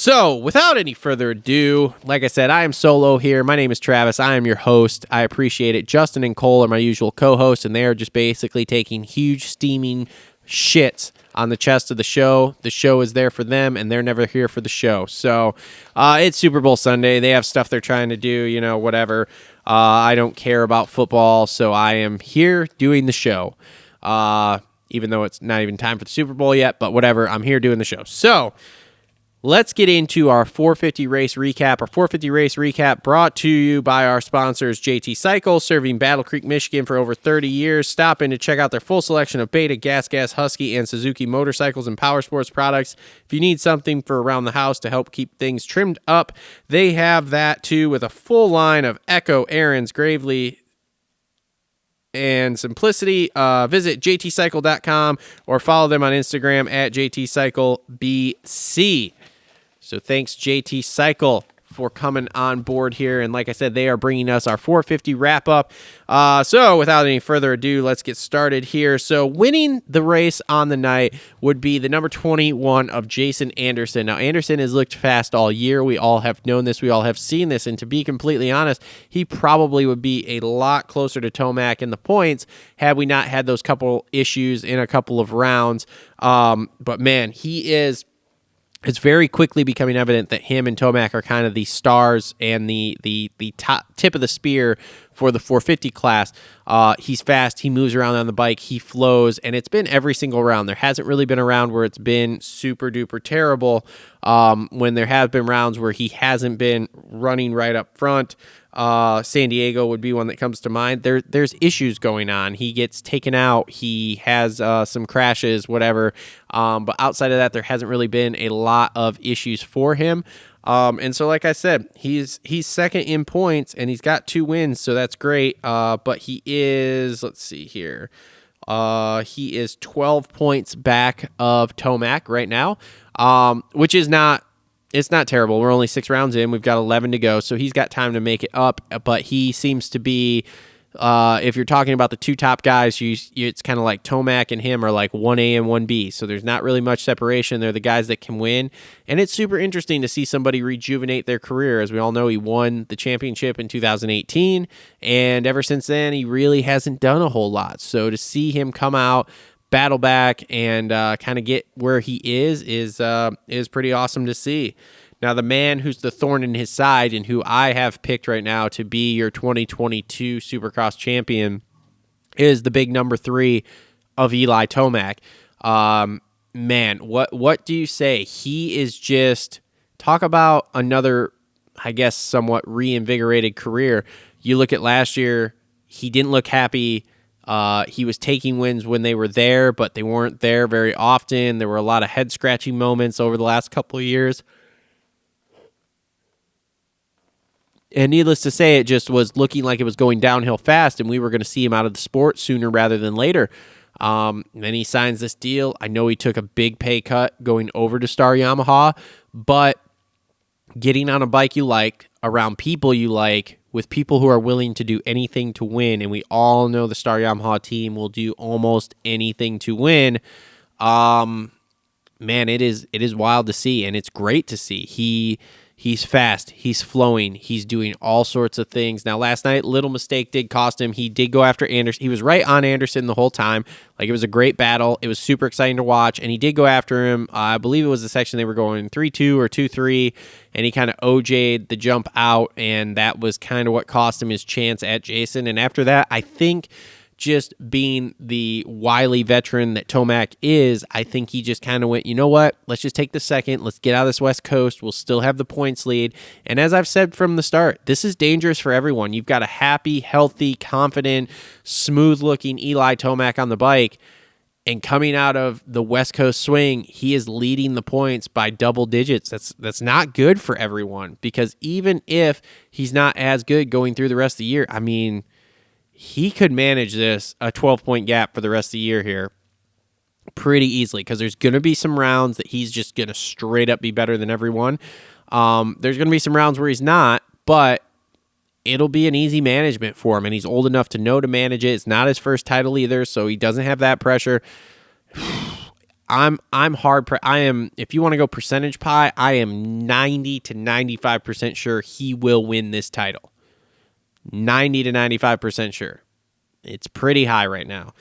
So, without any further ado, like I said, I am solo here. My name is Travis. I am your host. I appreciate it. Justin and Cole are my usual co-hosts, and they are just basically taking huge steaming shits on the chest of the show. The show is there for them, and they're never here for the show. So, it's Super Bowl Sunday. They have stuff they're trying to do, whatever. I don't care about football, so I am here doing the show. Even though it's not even time for the Super Bowl yet, but whatever, I'm here doing the show. So, let's get into our 450 race recap. Our 450 race recap brought to you by our sponsors, JT Cycle, serving Battle Creek, Michigan for over 30 years. Stop in to check out their full selection of Beta, Gas, Husky, and Suzuki motorcycles and power sports products. If you need something for around the house to help keep things trimmed up, they have that too, with a full line of Echo, Aaron's, Gravely, and Simplicity. Visit jtcycle.com or follow them on Instagram at jtcyclebc. So thanks, JT Cycle, for coming on board here. And like I said, they are bringing us our 450 wrap-up. So without any further ado, let's get started here. So winning the race on the night would be the number 21 of Jason Anderson. Now, Anderson has looked fast all year. We all have known this. We all have seen this. And to be completely honest, he probably would be a lot closer to Tomac in the points had we not had those couple issues in a couple of rounds. But man, it's very quickly becoming evident that him and Tomac are kind of the stars and the top tip of the spear for the 450 class. He's fast. He moves around on the bike. He flows, and it's been every single round. There hasn't really been a round where it's been super duper terrible. When there have been rounds where he hasn't been running right up front, San Diego would be one that comes to mind. There's issues going on. He gets taken out. He has some crashes, whatever. But outside of that, there hasn't really been a lot of issues for him. And so, like I said, he's second in points, and he's got 2 wins, so that's great. But he is, let's see here, he is 12 points back of Tomac right now, which is not. It's not terrible. We're only 6 rounds in. We've got 11 to go, so he's got time to make it up. But he seems to be, if you're talking about the 2 top guys, it's kind of like Tomac and him are like 1A and 1B. So there's not really much separation. They're the guys that can win. And it's super interesting to see somebody rejuvenate their career. As we all know, he won the championship in 2018. And ever since then, he really hasn't done a whole lot. So to see him come out, battle back, and kind of get where he is pretty awesome to see. Now, the man who's the thorn in his side and who I have picked right now to be your 2022 Supercross champion is the big number 3 of Eli Tomac. Man, what do you say? He is just, talk about another, I guess, somewhat reinvigorated career. You look at last year, he didn't look happy. He was taking wins when they were there, but they weren't there very often. There were a lot of head-scratching moments over the last couple of years. And needless to say, it just was looking like it was going downhill fast, and we were going to see him out of the sport sooner rather than later. Then he signs this deal. I know he took a big pay cut going over to Star Yamaha, but getting on a bike you like, around people you like, with people who are willing to do anything to win, and we all know the Star Yamaha team will do almost anything to win. Man, it is wild to see, and it's great to see. He's fast, he's flowing, he's doing all sorts of things. Now, last night, little mistake did cost him. He did go after Anderson. He was right on Anderson the whole time. Like, it was a great battle. It was super exciting to watch, and he did go after him. I believe it was the section they were going 3-2 or 2-3, and he kind of OJ'd the jump out, and that was kind of what cost him his chance at Jason. And after that, I think, just being the wily veteran that Tomac is, I think he just kind of went, you know what, let's just take the second, let's get out of this West Coast, we'll still have the points lead. And as I've said from the start, this is dangerous for everyone. You've got a happy, healthy, confident, smooth-looking Eli Tomac on the bike, and coming out of the West Coast swing, he is leading the points by double digits. That's not good for everyone, because even if he's not as good going through the rest of the year, I mean, he could manage a 12-point gap for the rest of the year here pretty easily, because there's going to be some rounds that he's just going to straight up be better than everyone. There's going to be some rounds where he's not, but it'll be an easy management for him, and he's old enough to know to manage it. It's not his first title either, so he doesn't have that pressure. I'm hard. I am. If you want to go percentage pie, I am 90 to 95% sure he will win this title. 90 to 95% sure. It's pretty high right now.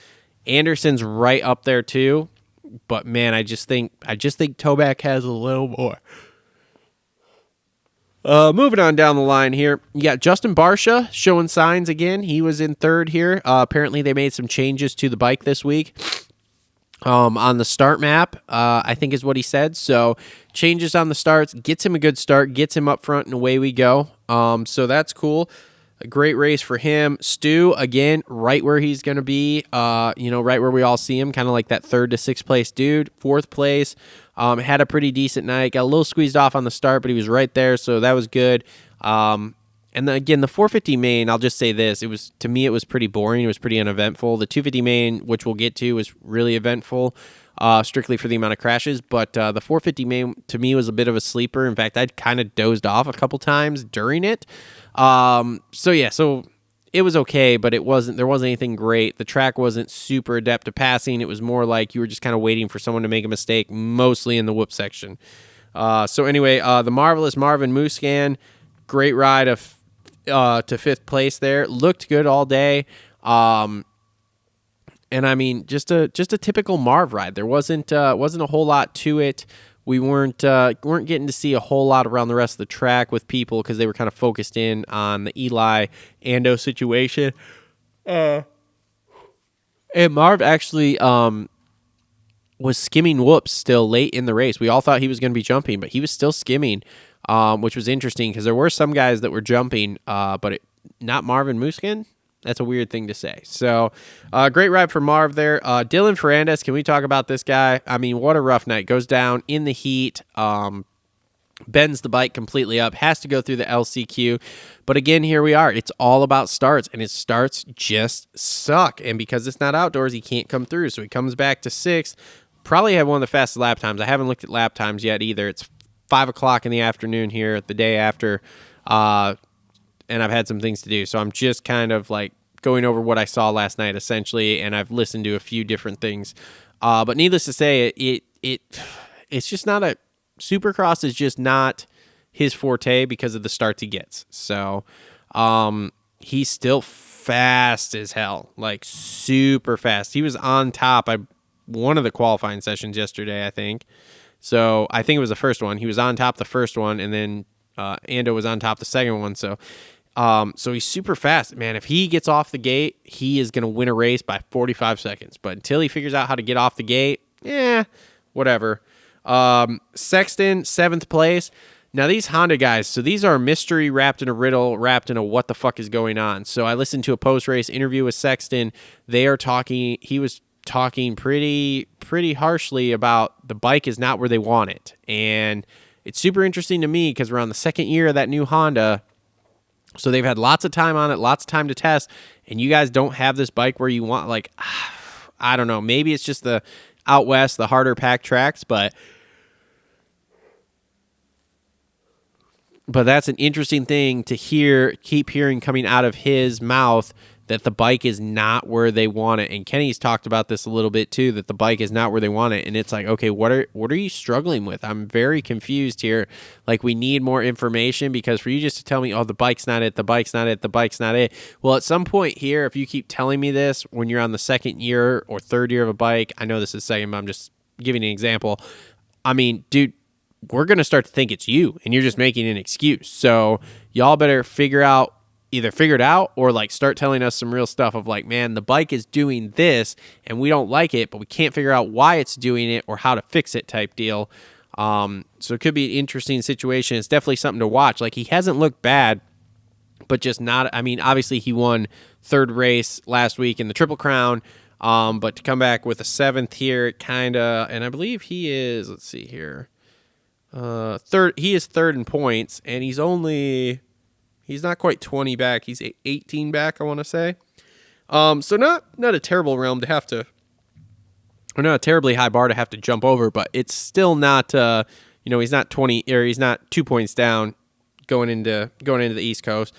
Anderson's right up there too, but man, I just think Tomac has a little more. Moving on down the line here, you got Justin Barsha showing signs again. He was in third here. Apparently, they made some changes to the bike this week. On the start map, I think is what he said. So changes on the starts, gets him a good start, gets him up front, and away we go. So that's cool. A great race for him. Stu, again, right where he's going to be, right where we all see him, kind of like that 3rd to 6th place dude. 4th place, had a pretty decent night. Got a little squeezed off on the start, but he was right there, so that was good. And then again, the 450 main, I'll just say this. To me, it was pretty boring. It was pretty uneventful. The 250 main, which we'll get to, was really eventful, strictly for the amount of crashes. But the 450 main, to me, was a bit of a sleeper. In fact, I'd kind of dozed off a couple times during it. So it was okay, but there wasn't anything great. The track wasn't super adept to passing. It was more like you were just kind of waiting for someone to make a mistake, mostly in the whoop section. So anyway, the marvelous Marvin Muscan, great ride to 5th place there. Looked good all day. And I mean, just a typical Marv ride. There wasn't a whole lot to it. We weren't getting to see a whole lot around the rest of the track with people because they were kind of focused in on the Eli Ando situation. And Marv actually was skimming whoops still late in the race. We all thought he was going to be jumping, but he was still skimming, which was interesting because there were some guys that were jumping, but not Marvin Muscan. That's a weird thing to say. So, great ride for Marv there. Dylan Ferandes, can we talk about this guy? I mean, what a rough night. Goes down in the heat, bends the bike completely up, has to go through the LCQ. But again, here we are. It's all about starts, and his starts just suck. And because it's not outdoors, he can't come through. So he comes back to 6th. Probably had one of the fastest lap times. I haven't looked at lap times yet either. It's 5 o'clock in the afternoon here, the day after. And I've had some things to do. So I'm just kind of like going over what I saw last night, essentially, and I've listened to a few different things. But needless to say, it's just not a... Supercross is just not his forte because of the starts he gets. So he's still fast as hell, like super fast. He was on top one of the qualifying sessions yesterday, I think. So I think it was the first one. He was on top the first one, and then Ando was on top the second one. So he's super fast, man. If he gets off the gate, he is going to win a race by 45 seconds. But until he figures out how to get off the gate, whatever. Sexton, 7th place. Now these Honda guys, so these are a mystery wrapped in a riddle, wrapped in a what the fuck is going on. So I listened to a post-race interview with Sexton. He was talking pretty harshly about the bike is not where they want it. And it's super interesting to me because we're on the 2nd year of that new Honda. So they've had lots of time on it, lots of time to test, and you guys don't have this bike where you want, like, I don't know, maybe it's just the out west, the harder packed tracks, but that's an interesting thing to keep hearing coming out of his mouth, that the bike is not where they want it. And Kenny's talked about this a little bit too, that the bike is not where they want it. And it's like, okay, what are you struggling with? I'm very confused here. Like, we need more information, because for you just to tell me, oh, the bike's not it, the bike's not it, the bike's not it. Well, at some point here, if you keep telling me this when you're on the 2nd year or 3rd year of a bike, I know this is second, but I'm just giving an example. I mean, dude, we're going to start to think it's you and you're just making an excuse. So y'all better either figure it out or like start telling us some real stuff of like, man, the bike is doing this and we don't like it, but we can't figure out why it's doing it or how to fix it type deal. So it could be an interesting situation. It's definitely something to watch. Like, he hasn't looked bad, but just not, I mean, obviously he won 3rd race last week in the Triple Crown. But to come back with a 7th here, and I believe he is, let's see here. Third, he is 3rd in points, and he's not quite 20 back. He's 18 back, I want to say. So not a terrible realm to have to, or not a terribly high bar to have to jump over, but it's still not, he's not 20, or he's not 2 points down going into the East Coast.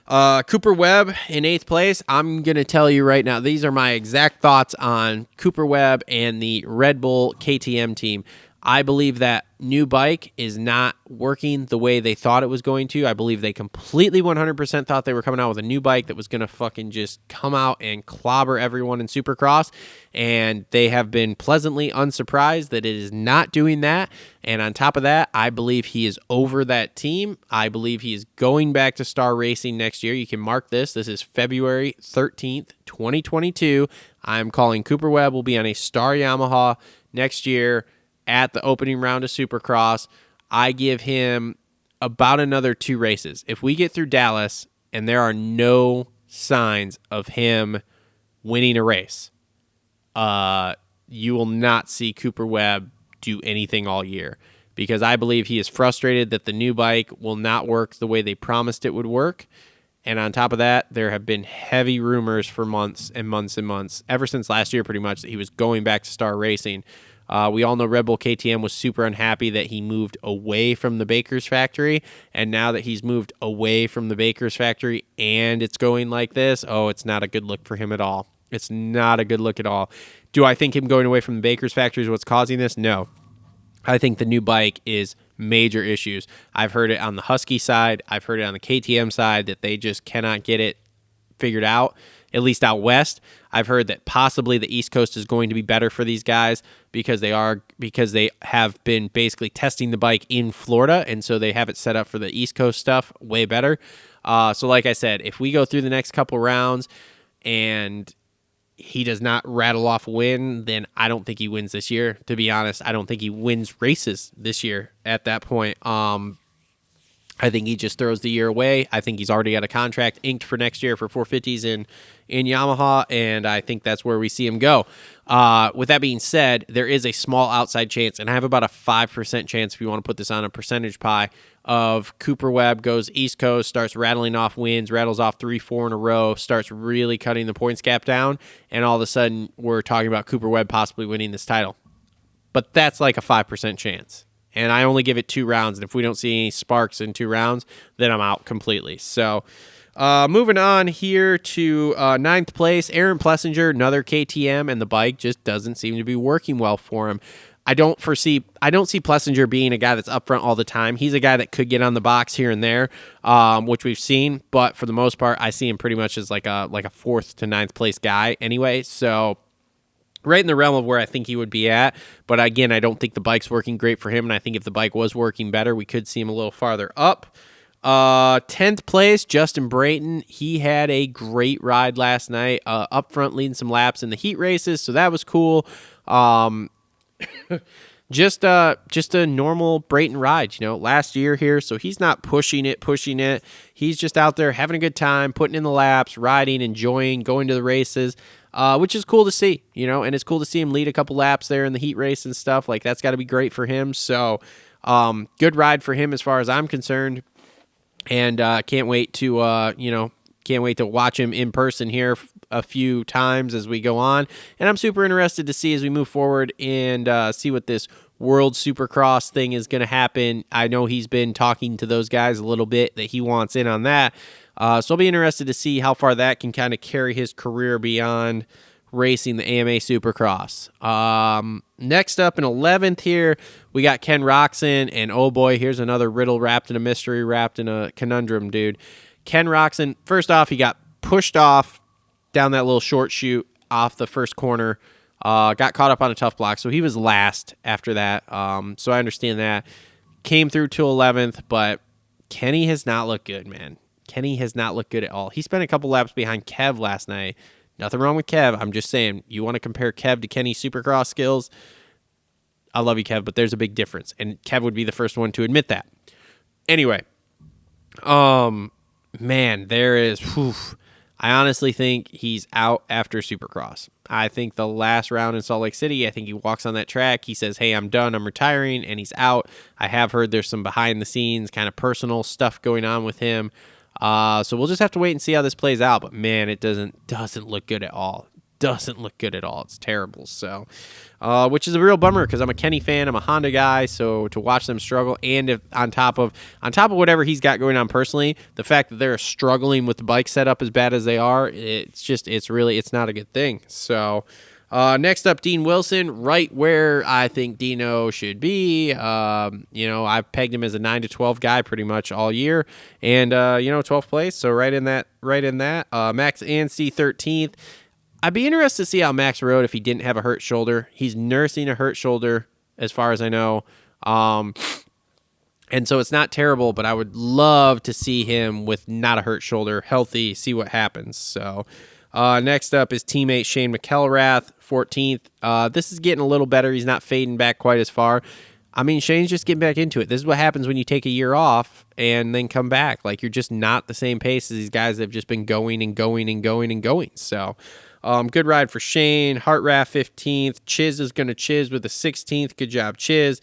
Cooper Webb in 8th place. I'm going to tell you right now, these are my exact thoughts on Cooper Webb and the Red Bull KTM team. I believe that new bike is not working the way they thought it was going to. I believe they completely 100% thought they were coming out with a new bike that was going to fucking just come out and clobber everyone in Supercross. And they have been pleasantly unsurprised that it is not doing that. And on top of that, I believe he is over that team. I believe he is going back to Star Racing next year. You can mark this. This is February 13th, 2022. I'm calling Cooper Webb will be on a Star Yamaha next year at the opening round of Supercross. I give him about another 2 races. If we get through Dallas and there are no signs of him winning a race, you will not see Cooper Webb do anything all year, because I believe he is frustrated that the new bike will not work the way they promised it would work. And on top of that, there have been heavy rumors for months and months and months, ever since last year pretty much, that he was going back to Star Racing. We all know Red Bull KTM was super unhappy that he moved away from the Baker's factory, and now that he's moved away from the Baker's factory and it's going like this, it's not a good look for him at all. It's not a good look at all. Do I think him going away from the Baker's factory is what's causing this? No. I think the new bike is major issues. I've heard it on the Husky side. I've heard it on the KTM side that they just cannot get it figured out, at least out west. I've heard that possibly the East Coast is going to be better for these guys because they have been basically testing the bike in Florida, and so they have it set up for the East Coast stuff way better. So like I said, if we go through the next couple rounds and he does not rattle off a win, then I don't think he wins this year. To be honest, I don't think he wins races this year at that point. I think he just throws the year away. I think he's already got a contract inked for next year for 450s in Yamaha, and I think that's where we see him go. With that being said, there is a small outside chance, and I have about a 5% chance, if you want to put this on a percentage pie, of Cooper Webb goes East Coast, starts rattling off wins, rattles off 3-4 in a row, starts really cutting the points gap down, and all of a sudden we're talking about Cooper Webb possibly winning this title. But that's like a 5% chance. And I only give it 2 rounds. And if we don't see any sparks in 2 rounds, then I'm out completely. So moving on here to 9th place, Aaron Plessinger, another KTM, and the bike just doesn't seem to be working well for him. I don't see Plessinger being a guy that's up front all the time. He's a guy that could get on the box here and there, which we've seen. But for the most part, I see him pretty much as like a 4th to 9th place guy anyway. So right in the realm of where I think he would be at. But again, I don't think the bike's working great for him, and I think if the bike was working better, we could see him a little farther up. 10th place, Justin Brayton. He had a great ride last night, up front leading some laps in the heat races, so that was cool. Just a normal Brayton ride, last year here, so he's not pushing it. He's just out there having a good time, putting in the laps, riding, enjoying, going to the races. Which is cool to see, and it's cool to see him lead a couple laps there in the heat race and stuff. Like, that's got to be great for him. So, good ride for him as far as I'm concerned, and can't wait to watch him in person here a few times as we go on. And I'm super interested to see as we move forward and see what this World Supercross thing is going to happen. I know he's been talking to those guys a little bit that he wants in on that. So I'll be interested to see how far that can kind of carry his career beyond racing the AMA Supercross. Next up in 11th here, we got Ken Roxen, and oh boy, here's another riddle wrapped in a mystery, wrapped in a conundrum, dude. Ken Roxen, first off, he got pushed off down that little short chute off the first corner, got caught up on a tough block, so he was last after that. So I understand that. Came through to 11th, but Kenny has not looked good, man. Kenny has not looked good at all. He spent a couple laps behind Kev last night. Nothing wrong with Kev. I'm just saying, you want to compare Kev to Kenny's Supercross skills? I love you, Kev, but there's a big difference. And Kev would be the first one to admit that. Anyway, man, there is... I honestly think he's out after Supercross. I think the last round in Salt Lake City, I think he walks on that track. He says, hey, I'm done. I'm retiring, and he's out. I have heard there's some behind-the-scenes kind of personal stuff going on with him. So we'll just have to wait and see how this plays out. But, man, it doesn't look good at all. doesn't look good at all. It's terrible. So, which is a real bummer because I'm a Kenny fan. I'm a Honda guy. So to watch them struggle, and if on top of whatever he's got going on personally, the fact that they're struggling with the bike setup as bad as they are, it's not a good thing. So. Next up, Dean Wilson, right where I think Dino should be. I've pegged him as a 9 to 12 guy pretty much all year, and 12th place, so right in that. Max Anstey 13th. I'd be interested to see how Max rode if he didn't have a hurt shoulder. He's nursing a hurt shoulder, as far as I know. And so it's not terrible, but I would love to see him with not a hurt shoulder, healthy, see what happens. So. Next up is teammate Shane Mckellarath, 14th. This is getting a little better. He's not fading back quite as far. I mean, Shane's just getting back into it. This is what happens when you take a year off and then come back. Like, you're just not the same pace as these guys that have just been going and going and going and going. So, good ride for Shane. Hartraff, 15th. Chiz is going to chiz with the 16th. Good job, Chiz.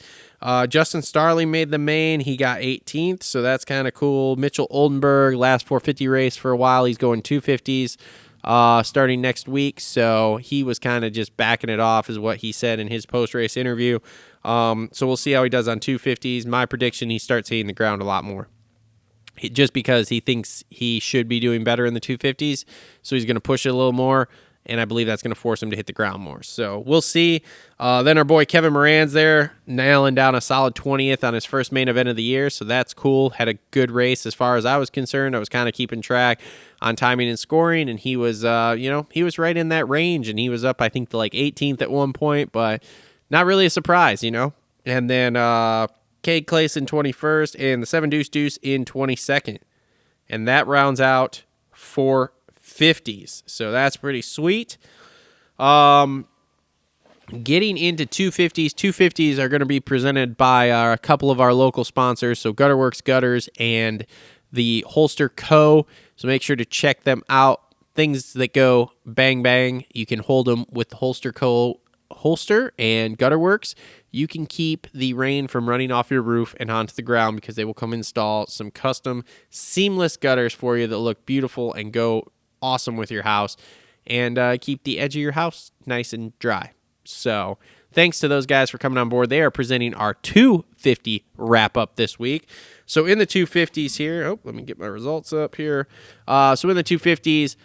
Justin Starling made the main. He got 18th, so that's kind of cool. Mitchell Oldenburg, last 450 race for a while. He's going 250s. Starting next week, so he was kind of just backing it off is what he said in his post-race interview. So we'll see how he does on 250s. My prediction, he starts hitting the ground a lot more. Just because he thinks he should be doing better in the 250s, so he's going to push it a little more, and I believe that's going to force him to hit the ground more. So we'll see. Then our boy Kevin Moran's there, nailing down a solid 20th on his first main event of the year, so that's cool. Had a good race as far as I was concerned. I was kind of keeping track on timing and scoring, and he was, he was right in that range, and he was up, I think, to like 18th at one point, but not really a surprise, And then Cade Clayson 21st, and the 7 Deuce Deuce in 22nd. And that rounds out 450s. So that's pretty sweet. Getting into 250s. 250s are going to be presented by a couple of our local sponsors, so Gutterworks Gutters and the Holster Co. So make sure to check them out. Things that go bang bang, you can hold them with the Holster Co. Holster and Gutterworks. You can keep the rain from running off your roof and onto the ground because they will come install some custom seamless gutters for you that look beautiful and go awesome with your house, and keep the edge of your house nice and dry. So thanks to those guys for coming on board. They are presenting our 250 wrap up this week. So in the 250s here, let me get my results up here. So in the 250s,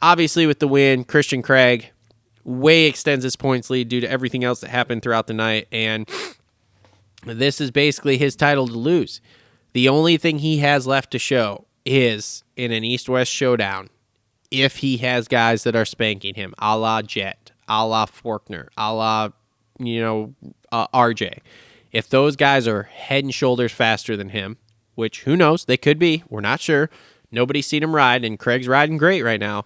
obviously with the win, Christian Craig way extends his points lead due to everything else that happened throughout the night, and this is basically his title to lose. The only thing he has left to show is in an East-West showdown, if he has guys that are spanking him, a la Jet, a la Forkner, a la, RJ. If those guys are head and shoulders faster than him, which who knows, they could be, we're not sure. Nobody's seen him ride, and Craig's riding great right now.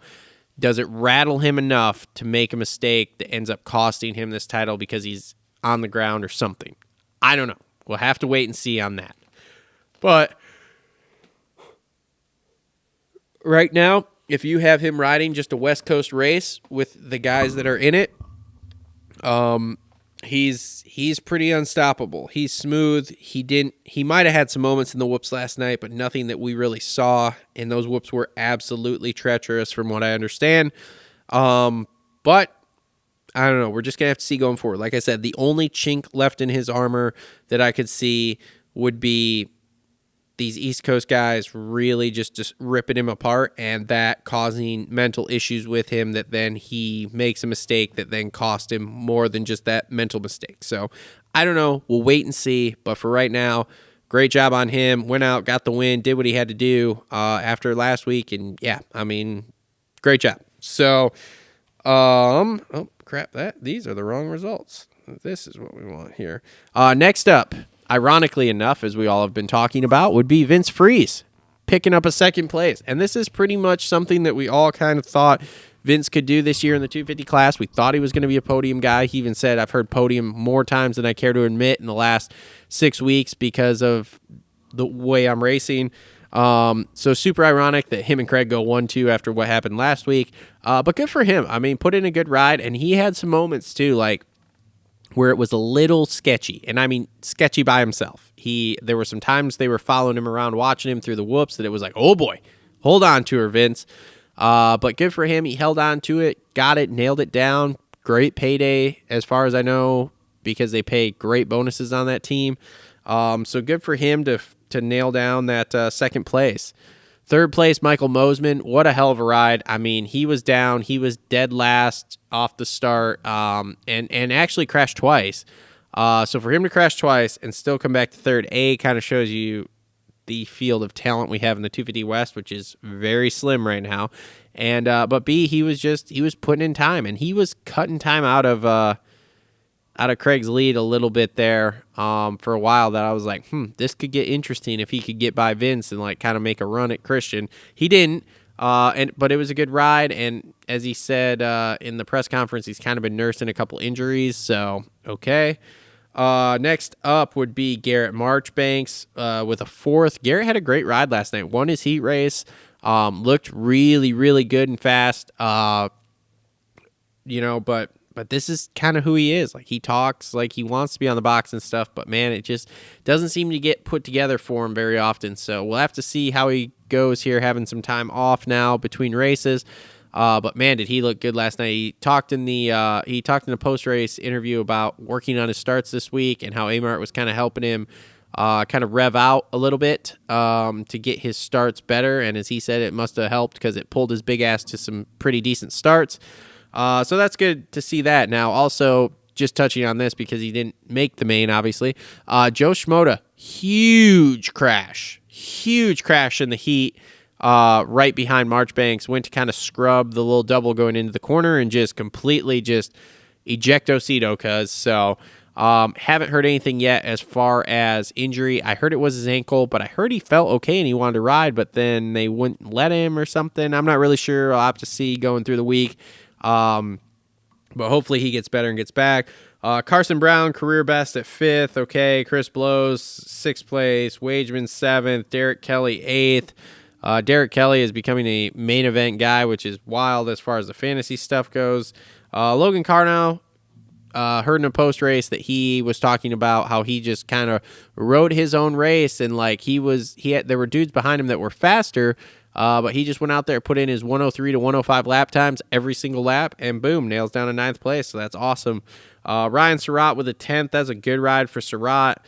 Does it rattle him enough to make a mistake that ends up costing him this title because he's on the ground or something? I don't know. We'll have to wait and see on that. But right now, if you have him riding just a West Coast race with the guys that are in it, he's pretty unstoppable. He's smooth. He might have had some moments in the whoops last night, but nothing that we really saw. And those whoops were absolutely treacherous from what I understand. But I don't know. We're just going to have to see going forward. Like I said, the only chink left in his armor that I could see would be these East Coast guys really just ripping him apart, and that causing mental issues with him that then he makes a mistake that then cost him more than just that mental mistake. So I don't know. We'll wait and see. But for right now, great job on him. Went out, got the win, did what he had to do after last week. And yeah, I mean, great job. So, oh crap, these are the wrong results. This is what we want here. Next up, ironically enough, as we all have been talking about, would be Vince Freeze picking up a second place. And this is pretty much something that we all kind of thought Vince could do this year in the 250 class. We thought he was going to be a podium guy. He even said, I've heard podium more times than I care to admit in the last 6 weeks because of the way I'm racing. So super ironic that him and Craig go 1-2 after what happened last week. But good for him. I mean, put in a good ride, and he had some moments too, like where it was a little sketchy, and I mean sketchy by himself. There were some times they were following him around, watching him through the whoops, that it was like, oh boy, hold on to her, Vince. But good for him. He held on to it, got it, nailed it down. Great payday as far as I know, because they pay great bonuses on that team. So good for him to nail down that second place. Third place, Michael Mosman. What a hell of a ride. I mean, he was down. He was dead last off the start, and actually crashed twice. So for him to crash twice and still come back to third, A, kind of shows you the field of talent we have in the 250 West, which is very slim right now. And but B, he was putting in time, and he was cutting time out of Craig's lead a little bit there for a while. That I was like, this could get interesting if he could get by Vince and like kind of make a run at Christian. He didn't, but it was a good ride. And as he said in the press conference, he's kind of been nursing a couple injuries, so okay. Next up would be Garrett Marchbanks with a fourth. Garrett had a great ride last night. Won his heat race. Looked really, really good and fast. But this is kind of who he is. Like, he talks like he wants to be on the box and stuff, but man, it just doesn't seem to get put together for him very often. So we'll have to see how he goes here, having some time off now between races. But man, did he look good last night. He talked in the post-race interview about working on his starts this week and how Amart was kind of helping him kind of rev out a little bit to get his starts better. And as he said, it must have helped because it pulled his big ass to some pretty decent starts. So that's good to see that. Now, also, just touching on this because he didn't make the main, obviously, Joe Schmoda, huge crash in the heat. Right behind Marchbanks, went to kind of scrub the little double going into the corner and just completely just ejectocito, cuz. So haven't heard anything yet as far as injury. I heard it was his ankle, but I heard he felt okay and he wanted to ride, but then they wouldn't let him or something. I'm not really sure. I'll have to see going through the week. But hopefully he gets better and gets back. Carson Brown, career best at 5th. Okay. Chris Blows, 6th place. Wageman, 7th. Derek Kelly, 8th. Derek Kelly is becoming a main event guy, which is wild as far as the fantasy stuff goes. Logan Carnell, heard in a post race that he was talking about how he just kind of rode his own race, and like there were dudes behind him that were faster, but he just went out there, put in his 103 to 105 lap times every single lap, and boom, nails down a 9th place. So that's awesome. Ryan Surratt with a 10th. That's a good ride for Surratt.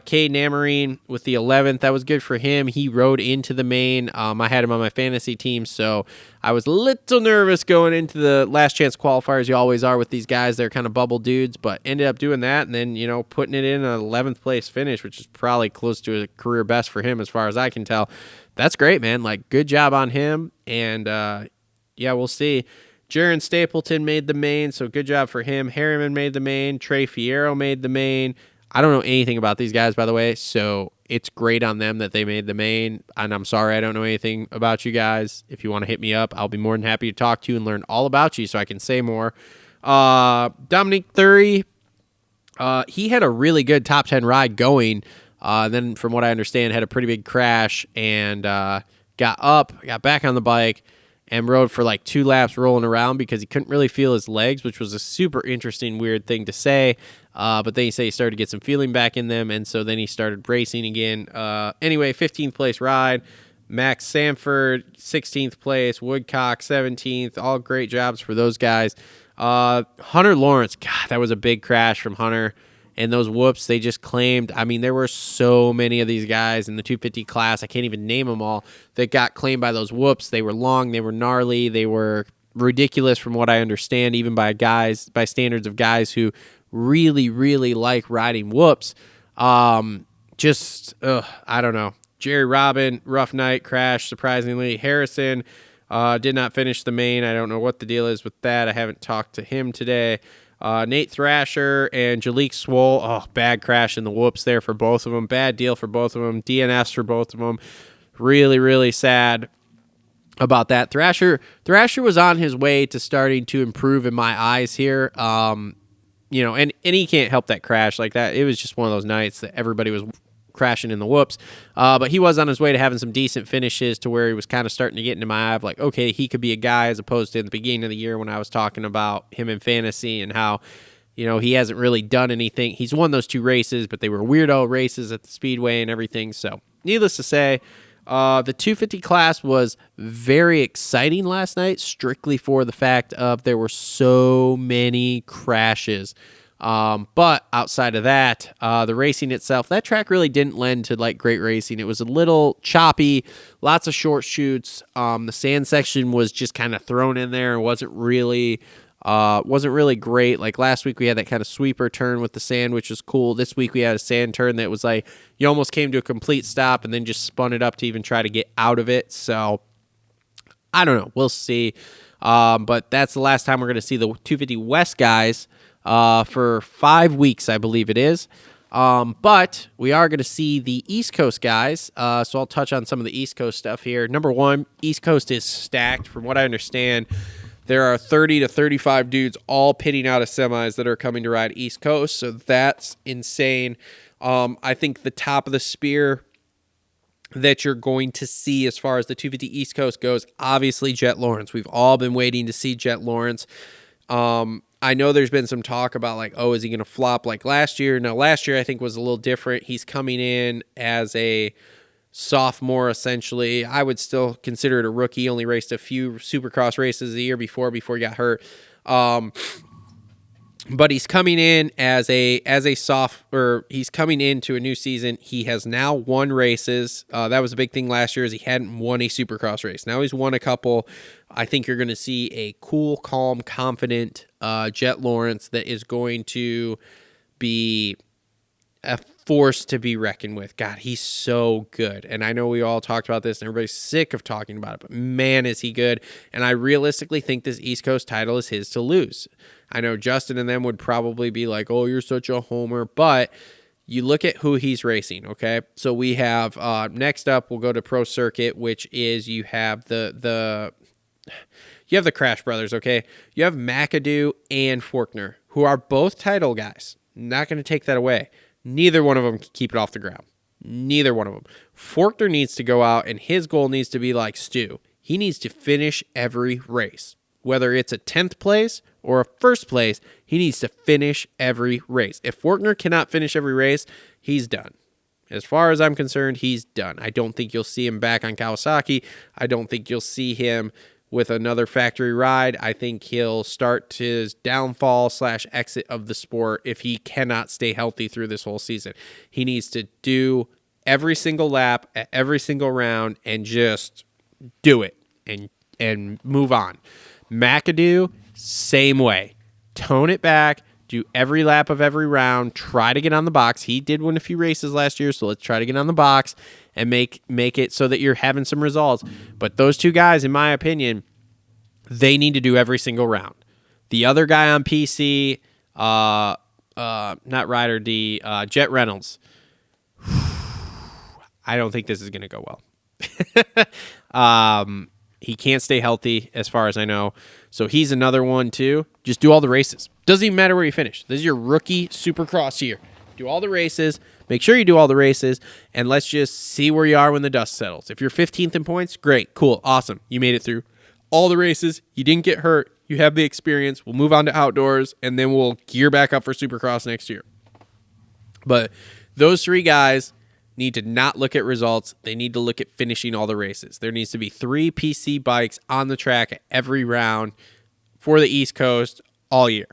Cade Namarine with the 11th. That was good for him. He rode into the main. I had him on my fantasy team, so I was a little nervous going into the last chance qualifiers. You always are with these guys. They're kind of bubble dudes, but ended up doing that and then, putting it in an 11th place finish, which is probably close to a career best for him as far as I can tell. That's great, man. Like, good job on him. And, we'll see. Jaron Stapleton made the main, so good job for him. Harriman made the main. Trey Fierro made the main. I don't know anything about these guys, by the way, so it's great on them that they made the main, and I'm sorry I don't know anything about you guys. If you want to hit me up, I'll be more than happy to talk to you and learn all about you so I can say more. Dominique Thury, he had a really good top 10 ride going, then from what I understand, had a pretty big crash and got back on the bike, and rode for like 2 laps rolling around because he couldn't really feel his legs, which was a super interesting, weird thing to say. But then he started to get some feeling back in them, and so then he started racing again. Anyway, 15th place ride. Max Sanford, 16th place. Woodcock, 17th. All great jobs for those guys. Hunter Lawrence, God, that was a big crash from Hunter. And those whoops they just claimed. I mean, there were so many of these guys in the 250 class, I can't even name them all, that got claimed by those whoops. They were long, they were gnarly, they were ridiculous from what I understand, even by standards of guys who really, really like riding whoops. I don't know. Jerry Robin, rough night, crash, surprisingly. Harrison did not finish the main. I don't know what the deal is with that. I haven't talked to him today. Nate Thrasher and Jalik Swoll, bad crash in the whoops there for both of them. Bad deal for both of them. DNS for both of them. Really, really sad about that. Thrasher was on his way to starting to improve in my eyes here. And he can't help that crash like that. It was just one of those nights that everybody was crashing in the whoops. But he was on his way to having some decent finishes to where he was kind of starting to get into my eye of like, okay, he could be a guy, as opposed to in the beginning of the year when I was talking about him in fantasy and how, he hasn't really done anything. He's won those 2 races, but they were weirdo races at the Speedway and everything. So needless to say, The 250 class was very exciting last night, strictly for the fact of there were so many crashes. But outside of that, the racing itself, that track really didn't lend to like great racing. It was a little choppy, lots of short chutes. The sand section was just kind of thrown in there and wasn't really great. Like last week we had that kind of sweeper turn with the sand, which was cool. This week we had a sand turn that was like you almost came to a complete stop and then just spun it up to even try to get out of it. So I don't know. We'll see. But that's the last time we're going to see the 250 West guys for 5 weeks, I believe it is. But we are going to see the East Coast guys. So I'll touch on some of the East Coast stuff here. Number one, East Coast is stacked. From what I understand, there are 30 to 35 dudes all pitting out of semis that are coming to ride East Coast. So that's insane. I think the top of the spear that you're going to see as far as the 250 East Coast goes, obviously Jet Lawrence. We've all been waiting to see Jet Lawrence. I know there's been some talk about like, oh, is he going to flop like last year? Now, last year I think was a little different. He's coming in as a sophomore, essentially. I would still consider it a rookie. He only raced a few Supercross races the year before he got hurt. But he's coming in as a he's coming into a new season. He has now won races. That was a big thing last year, is he hadn't won a Supercross race. Now he's won a couple. I think you're going to see a cool, calm, confident Jet Lawrence that is going to be a force to be reckoned with. God, he's so good. And I know we all talked about this and everybody's sick of talking about it, but man, is he good. And I realistically think this East Coast title is his to lose. I know Justin and them would probably be like, oh, you're such a homer, but you look at who he's racing, okay? So we have, next up, we'll go to Pro Circuit, which is you have the Crash Brothers, okay? You have McAdoo and Faulkner, who are both title guys. Not going to take that away. Neither one of them can keep it off the ground. Neither one of them. Faulkner needs to go out, and his goal needs to be like Stu. He needs to finish every race. Whether it's a 10th place or a first place, he needs to finish every race. If Faulkner cannot finish every race, he's done. As far as I'm concerned, he's done. I don't think you'll see him back on Kawasaki. I don't think you'll see him with another factory ride. I think he'll start his downfall / exit of the sport if he cannot stay healthy through this whole season. He needs to do every single lap at every single round and just do it and move on. McAdoo, same way. Tone it back. Do every lap of every round. Try to get on the box. He did win a few races last year, so let's try to get on the box and make it so that you're having some results. But those two guys, in my opinion, they need to do every single round. The other guy on PC, not Ryder D, Jet Reynolds. I don't think this is going to go well. He can't stay healthy, as far as I know. So he's another one, too. Just do all the races. Doesn't even matter where you finish. This is your rookie Supercross year. Do all the races. Make sure you do all the races. And let's just see where you are when the dust settles. If you're 15th in points, great, cool, awesome. You made it through all the races. You didn't get hurt. You have the experience. We'll move on to outdoors, and then we'll gear back up for Supercross next year. But those three guys need to not look at results. They need to look at finishing all the races. There needs to be 3 PC bikes on the track at every round for the East Coast all year.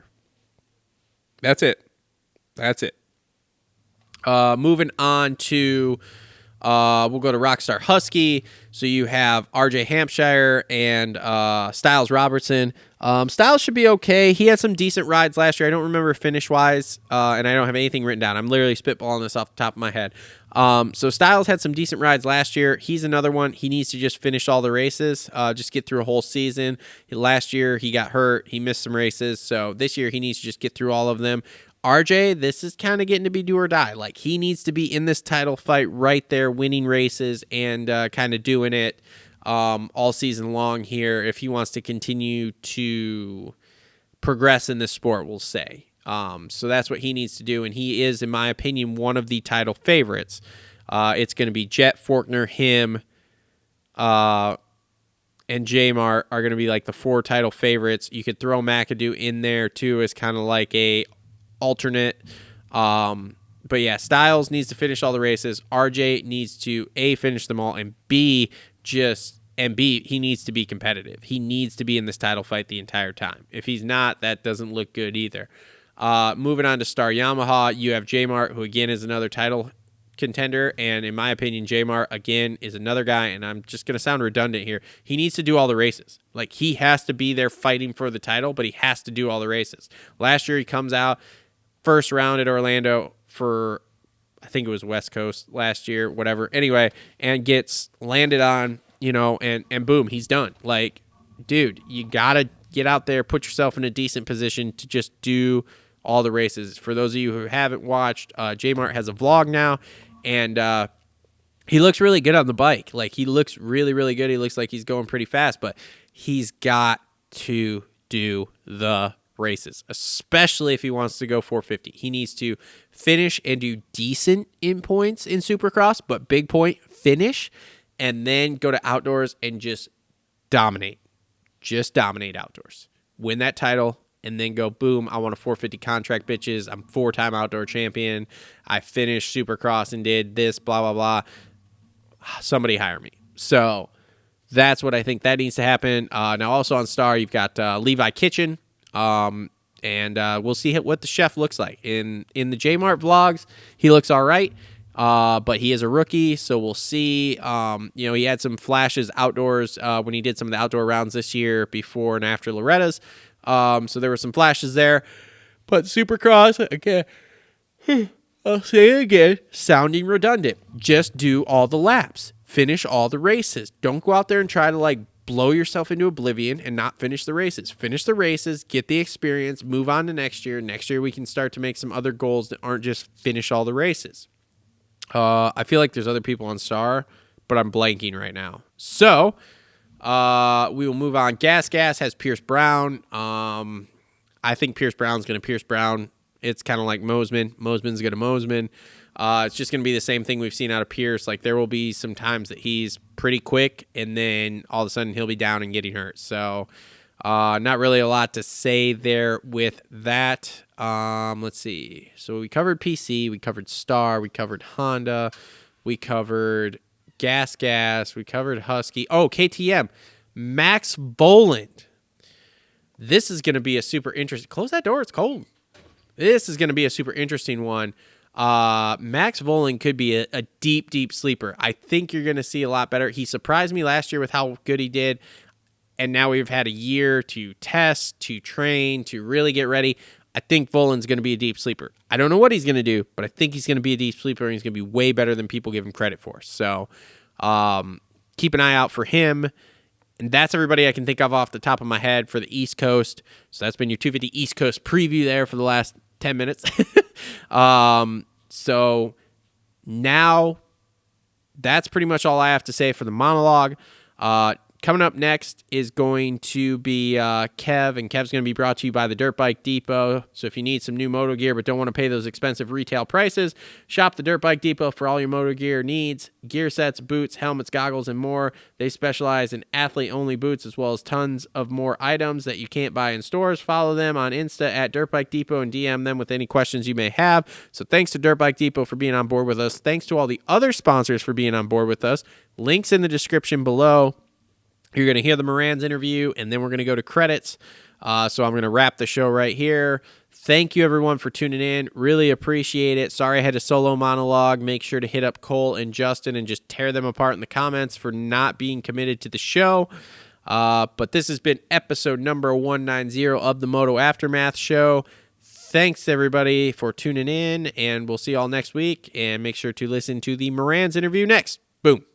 That's it. Moving on to, we'll go to Rockstar Husky. So you have RJ Hampshire and Styles Robertson. Styles should be okay. He had some decent rides last year. I don't remember finish-wise, and I don't have anything written down. I'm literally spitballing this off the top of my head. So Styles had some decent rides last year. He's another one. He needs to just finish all the races, just get through a whole season. Last year, he got hurt. He missed some races. So this year, he needs to just get through all of them. RJ, this is kind of getting to be do or die. Like, he needs to be in this title fight right there, winning races and kind of doing it all season long here if he wants to continue to progress in this sport, we'll say. So that's what he needs to do, and he is, in my opinion, one of the title favorites. It's going to be Jet, Faulkner, him, and J-Mart are going to be like the 4 title favorites. You could throw McAdoo in there, too, as kind of like a alternate. But But yeah, Styles needs to finish all the races. RJ needs to A, finish them all, and B, he needs to be competitive. He needs to be in this title fight the entire time. If he's not, that doesn't look good either. Moving on to Star Yamaha, you have J-Mart, who again is another title contender, and in my opinion, J-Mart again is another guy, and I'm just going to sound redundant here. He needs to do all the races. Like, he has to be there fighting for the title, but he has to do all the races. Last year, he comes out first round at Orlando for, I think it was West Coast last year, whatever. Anyway, and gets landed on, and boom, he's done. Like, dude, you got to get out there, put yourself in a decent position to just do all the races. For those of you who haven't watched, J-Mart has a vlog now, and he looks really good on the bike. Like, he looks really, really good. He looks like he's going pretty fast, but he's got to do the races, especially if he wants to go 450. He needs to finish and do decent in points in Supercross, but big point finish, and then go to outdoors and just dominate. Just dominate outdoors. Win that title, and then go, boom, I want a 450 contract, bitches. I'm 4-time outdoor champion. I finished Supercross and did this, blah, blah, blah. Somebody hire me. So that's what I think that needs to happen. Now, also on Star, you've got Levi Kitchen. And we'll see what the chef looks like. In the J-Mart vlogs, he looks all right, but he is a rookie, so we'll see. He had some flashes outdoors when he did some of the outdoor rounds this year before and after Loretta's. So there were some flashes there. But Supercross, again, I'll say it again, sounding redundant. Just do all the laps. Finish all the races. Don't go out there and try to, blow yourself into oblivion and not finish the races. Finish the races, get the experience, move on to next year. Next year we can start to make some other goals that aren't just finish all the races. I feel like there's other people on Star, but I'm blanking right now. So we will move on. Gas has Pierce Brown. I think Pierce Brown's going to Pierce Brown. It's kind of like Mosman. Mosman's going to Mosman. It's just going to be the same thing we've seen out of Pierce. Like, there will be some times that he's pretty quick, and then all of a sudden he'll be down and getting hurt. So not really a lot to say there with that. Let's see. So we covered PC, we covered Star, we covered Honda, we covered Gas, we covered Husky. Oh, KTM. Max Voland. This is going to be a super interesting... Close that door, it's cold. This is going to be a super interesting one. Max Voland could be a deep, deep sleeper. I think you're going to see a lot better. He surprised me last year with how good he did, and now we've had a year to test, to train, to really get ready. I think Voland's going to be a deep sleeper. I don't know what he's going to do, but I think he's going to be a deep sleeper, and he's going to be way better than people give him credit for. So keep an eye out for him. And that's everybody I can think of off the top of my head for the East Coast. So that's been your 250 East Coast preview there for the last 10 minutes. So now that's pretty much all I have to say for the monologue. Coming up next is going to be Kev, and Kev's going to be brought to you by the Dirt Bike Depot. So if you need some new moto gear but don't want to pay those expensive retail prices, shop the Dirt Bike Depot for all your moto gear needs, gear sets, boots, helmets, goggles, and more. They specialize in athlete-only boots as well as tons of more items that you can't buy in stores. Follow them on Insta at Dirt Bike Depot and DM them with any questions you may have. So thanks to Dirt Bike Depot for being on board with us. Thanks to all the other sponsors for being on board with us. Links in the description below. You're going to hear the Moran's interview, and then we're going to go to credits. So I'm going to wrap the show right here. Thank you, everyone, for tuning in. Really appreciate it. Sorry I had a solo monologue. Make sure to hit up Cole and Justin and just tear them apart in the comments for not being committed to the show. But this has been episode number 190 of the Moto Aftermath Show. Thanks, everybody, for tuning in, and we'll see you all next week. And make sure to listen to the Moran's interview next. Boom.